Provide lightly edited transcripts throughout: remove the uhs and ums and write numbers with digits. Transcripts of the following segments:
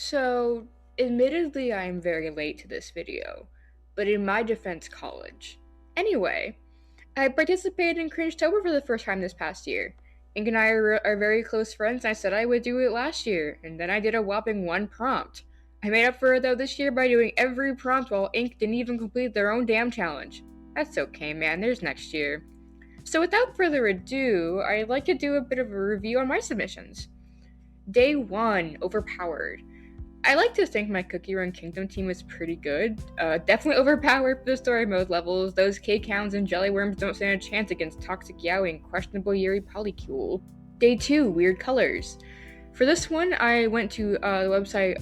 So, admittedly, I am very late to this video, but in my defense, college. Anyway, I participated in Cringetober for the first time this past year. Ink and I are very close friends, and I said I would do it last year, and then I did a whopping one prompt. I made up for it though this year by doing every prompt while Ink didn't even complete their own damn challenge. That's okay, man, there's next year. So, without further ado, I'd like to do a bit of a review on my submissions. Day 1 Overpowered. I like to think my Cookie Run Kingdom team was pretty good. Definitely overpowered for the story mode levels. Those K-Hounds and Jellyworms don't stand a chance against Toxic Yaoi and questionable Yuri Polycule. Day 2, Weird Colors. For this one, I went to the website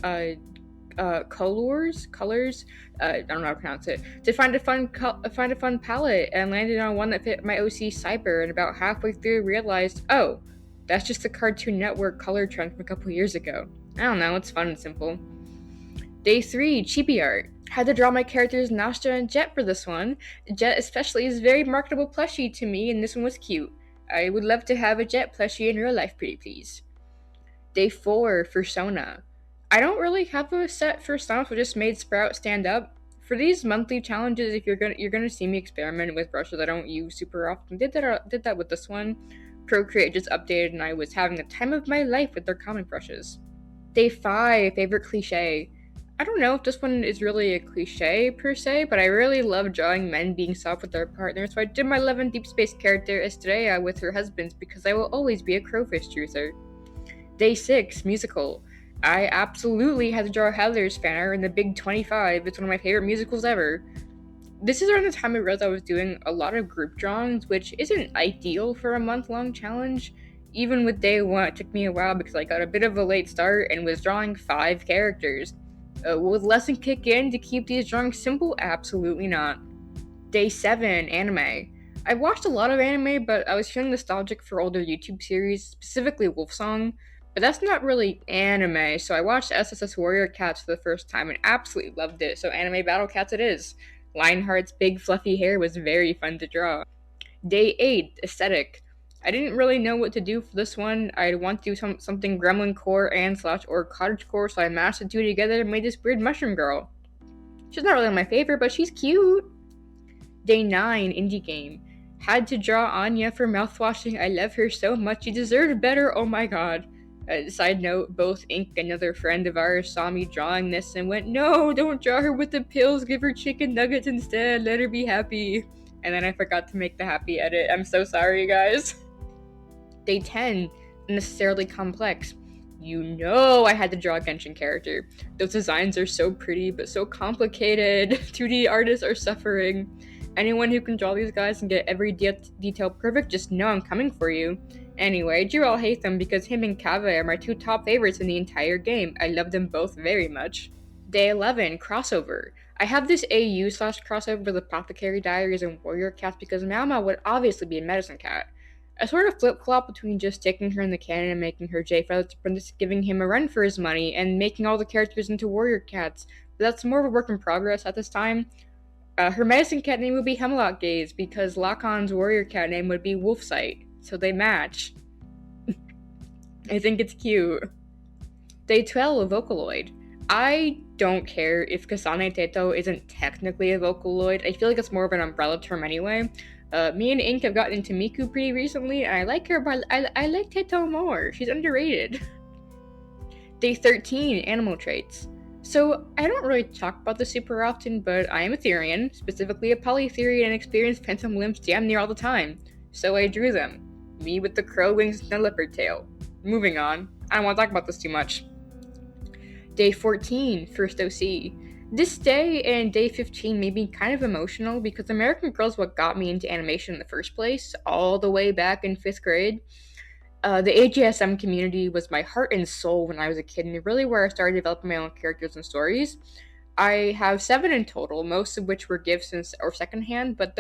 Colors, I don't know how to pronounce it, to find a fun palette, and landed on one that fit my OC Cyber, and about halfway through realized, oh, that's just the Cartoon Network color trend from a couple years ago. I don't know, it's fun and simple. Day 3, Chibi Art. Had to draw my characters Nasha and Jet for this one. Jet especially is a very marketable plushie to me, and this one was cute. I would love to have a Jet plushie in real life, pretty please. Day 4, Fursona. I don't really have a set for stomps, but just made Sprout stand up. For these monthly challenges, if you're gonna see me experiment with brushes I don't use super often, did that with this one. Procreate just updated, and I was having the time of my life with their comic brushes. Day 5, favorite cliche. I don't know if this one is really a cliche per se, but I really love drawing men being soft with their partners, so I did my Love and Deep Space character Estrella with her husbands because I will always be a crowfish truther. Day 6, musical. I absolutely had to draw Heather's fan art in the Big 25. It's one of my favorite musicals ever. This is around the time I realized I was doing a lot of group drawings, which isn't ideal for a month-long challenge. Even with day 1, it took me a while because I got a bit of a late start and was drawing 5 characters. Will the lesson kick in to keep these drawings simple? Absolutely not. Day 7, anime. I watched a lot of anime, but I was feeling nostalgic for older YouTube series, specifically Wolfsong, but that's not really anime, so I watched SSS Warrior Cats for the first time and absolutely loved it, so anime Battle Cats it is. Lionheart's big fluffy hair was very fun to draw. Day 8, aesthetic. I didn't really know what to do for this one. I'd want to do something Gremlin Core and / or Cottage Core, so I mashed the two together and made this weird mushroom girl. She's not really my favorite, but she's cute. Day 9, indie game. Had to draw Anya for mouthwashing. I love her so much. She deserved better. Oh my god. Side note, both Ink, another friend of ours, saw me drawing this and went, "No, don't draw her with the pills. Give her chicken nuggets instead. Let her be happy." And then I forgot to make the happy edit. I'm so sorry, guys. Day 10, unnecessarily complex. You know I had to draw a Genshin character. Those designs are so pretty, but so complicated. 2D artists are suffering. Anyone who can draw these guys and get every detail perfect, just know I'm coming for you. Anyway, I drew all hate them because him and Kave are my 2 top favorites in the entire game. I love them both very much. Day 11, crossover. I have this AU/crossover with Apothecary Diaries and Warrior Cats because Malma would obviously be a medicine cat. I sort of flip-flop between just taking her in the canon and making her J-Feather's apprentice, giving him a run for his money, and making all the characters into warrior cats, but that's more of a work in progress at this time. Her medicine cat name would be Hemlock Gaze, because Lakon's warrior cat name would be Wolfsight, so they match. I think it's cute. Day 12, Vocaloid. I don't care if Kasane Teto isn't technically a Vocaloid. I feel like it's more of an umbrella term anyway. Me and Ink have gotten into Miku pretty recently, and I like her, but I like Teto more. She's underrated. Day 13, animal traits. So, I don't really talk about this super often, but I am a Therian, specifically a Polytherian, and experience phantom limbs damn near all the time. So I drew them. Me with the crow wings and the leopard tail. Moving on. I don't want to talk about this too much. Day 14, first OC. This day and day 15 made me kind of emotional because American Girl is what got me into animation in the first place, all the way back in 5th grade. The AGSM community was my heart and soul when I was a kid, and really where I started developing my own characters and stories. I have 7 in total, most of which were gifts or secondhand, but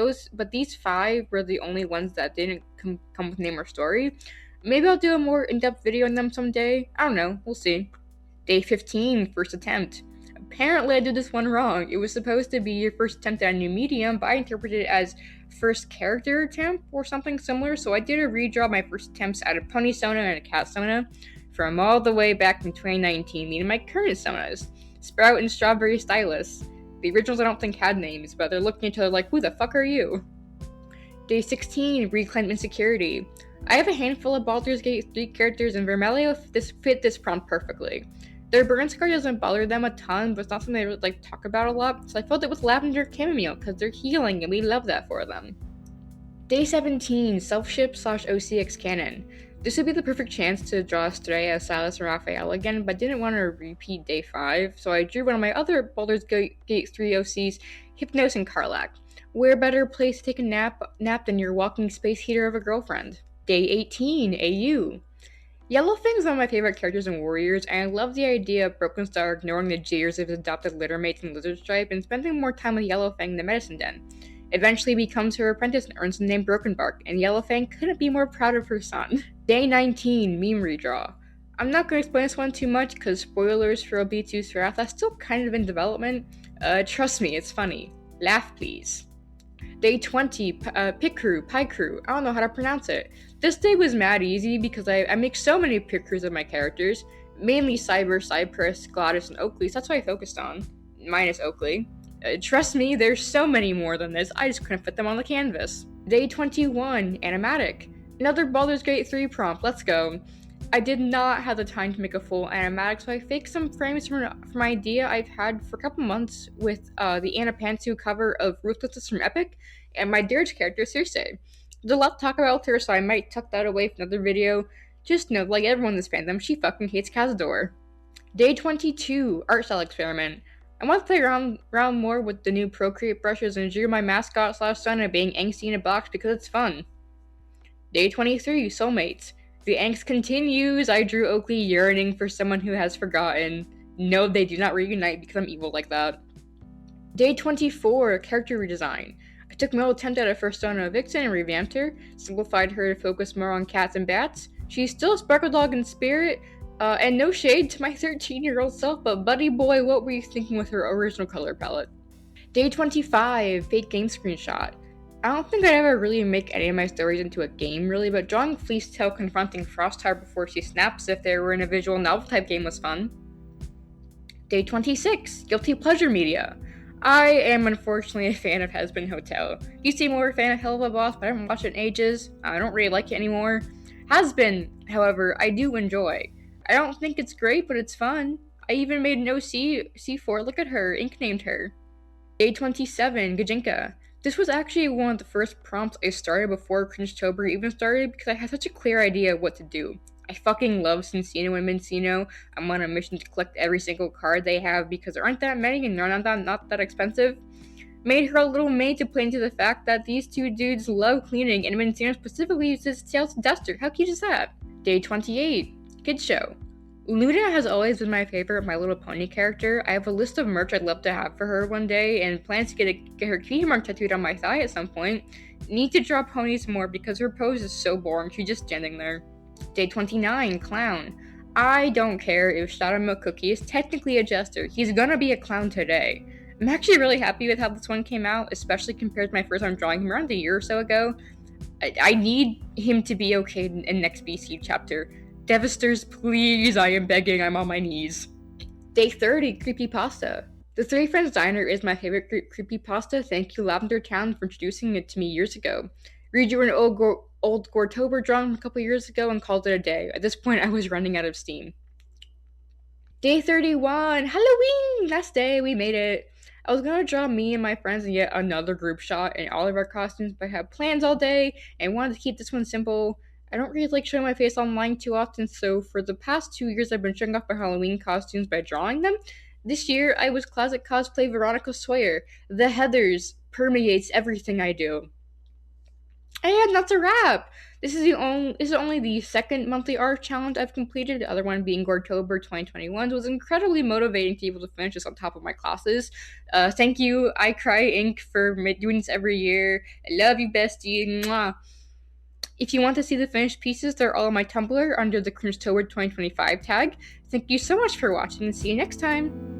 these 5 were the only ones that didn't come with name or story. Maybe I'll do a more in-depth video on them someday. I don't know, we'll see. Day 15, first attempt. Apparently I did this one wrong. It was supposed to be your first attempt at a new medium, but I interpreted it as first character attempt or something similar, so I did a redraw of my first attempts at a pony Sona and a cat Sona. from all the way back in 2019, meaning my current summoners, Sprout and Strawberry Stylus. The originals I don't think had names, but they're looking at each other like, who the fuck are you? Day 16, Reclaimed Insecurity. I have a handful of Baldur's Gate 3 characters, and Vermelio fit this prompt perfectly. Their burn scar doesn't bother them a ton, but it's not something they really talk about a lot, so I filled it with Lavender Chamomile because they're healing and we love that for them. Day 17, Self-Ship/OCX Canon. This would be the perfect chance to draw Estrella, Silas, and Raphael again, but didn't want to repeat Day 5, so I drew one of my other Baldur's Gate 3 OCs, Hypnos and Karlach. Where better place to take a nap than your walking space heater of a girlfriend? Day 18, AU. Yellowfang is one of my favorite characters in Warriors, and I love the idea of Broken Star ignoring the jeers of his adopted littermates in Lizard Stripe and spending more time with Yellowfang in the Medicine Den. Eventually becomes her apprentice and earns the name Brokenbark, and Yellowfang couldn't be more proud of her son. Day 19, Meme Redraw. I'm not going to explain this one too much, because spoilers for OB2's Wrath are still kind of in development. Trust me, it's funny. Laugh please. Day 20, Pikru, I don't know how to pronounce it. This day was mad easy because I make so many Pikrus of my characters, mainly Cyber, Cypress, Gladys, and Oakley, so that's what I focused on, minus Oakley. Trust me, there's so many more than this, I just couldn't fit them on the canvas. Day 21, Animatic. Another Baldur's Gate 3 prompt, let's go. I did not have the time to make a full animatic, so I faked some frames from an idea I've had for a couple months with the Anna Pantsu cover of Ruthlessness from Epic, and my Dirge character, Circe. There's a lot to talk about with her, so I might tuck that away for another video. Just know, like everyone in this fandom, she fucking hates Cazador. Day 22, Art Style Experiment. I want to play around more with the new Procreate brushes and drew my mascot / son being angsty in a box because it's fun. Day 23, Soulmates. The angst continues. I drew Oakley yearning for someone who has forgotten. No, they do not reunite because I'm evil like that. Day 24, Character Redesign. I took my old attempt at a Firstona Vixen and revamped her, simplified her to focus more on cats and bats. She's still a Sparkle Dog in spirit, and no shade to my 13-year-old self, but buddy boy, what were you thinking with her original color palette? Day 25, Fake Game Screenshot. I don't think I'd ever really make any of my stories into a game, really, but drawing Fleecetail confronting Frostheart before she snaps if there were in a visual novel type game was fun. Day 26, Guilty Pleasure Media. I am unfortunately a fan of Husband Hotel. Used to be more a fan of Hell of a Boss, but I haven't watched it in ages. I don't really like it anymore. Has-Been, however, I do enjoy. I don't think it's great, but it's fun. I even made an OC C4, look at her, ink named her. Day 27, Gajinka. This was actually one of the first prompts I started before Cringetober even started because I had such a clear idea of what to do. I fucking love Cincino and Mincino. I'm on a mission to collect every single card they have because there aren't that many and they're not that expensive. Made her a little maid to play into the fact that these two dudes love cleaning and Mincino specifically uses tails to duster. How cute is that? Day 28, Kids Show. Luna has always been my favorite My Little Pony character. I have a list of merch I'd love to have for her one day, and plans to get her cutie mark tattooed on my thigh at some point. Need to draw ponies more because her pose is so boring, she's just standing there. Day 29, Clown. I don't care if Shadow Milk Cookie is technically a jester, he's gonna be a clown today. I'm actually really happy with how this one came out, especially compared to my first time drawing him around a year or so ago. I need him to be okay in next BC chapter. Devasters, please, I am begging, I'm on my knees. Day 30, Creepypasta. The Three Friends Diner is my favorite creepypasta. Thank you, Lavender Town, for introducing it to me years ago. Redrew an old Goretober drawing a couple years ago and called it a day. At this point, I was running out of steam. Day 31, Halloween! Last day, we made it. I was gonna draw me and my friends and yet another group shot in all of our costumes, but I had plans all day and wanted to keep this one simple. I don't really like showing my face online too often, so for the past 2 years I've been showing off my Halloween costumes by drawing them. This year I was classic cosplay Veronica Sawyer. The Heathers permeates everything I do. And that's a wrap! This is only the second monthly art challenge I've completed, the other one being Goretober 2021. It was incredibly motivating to be able to finish this on top of my classes. Thank you, I Cry Inc. for doing this every year. I love you, bestie. Mwah. If you want to see the finished pieces, they're all on my Tumblr under the Cringetober 2025 tag. Thank you so much for watching and see you next time!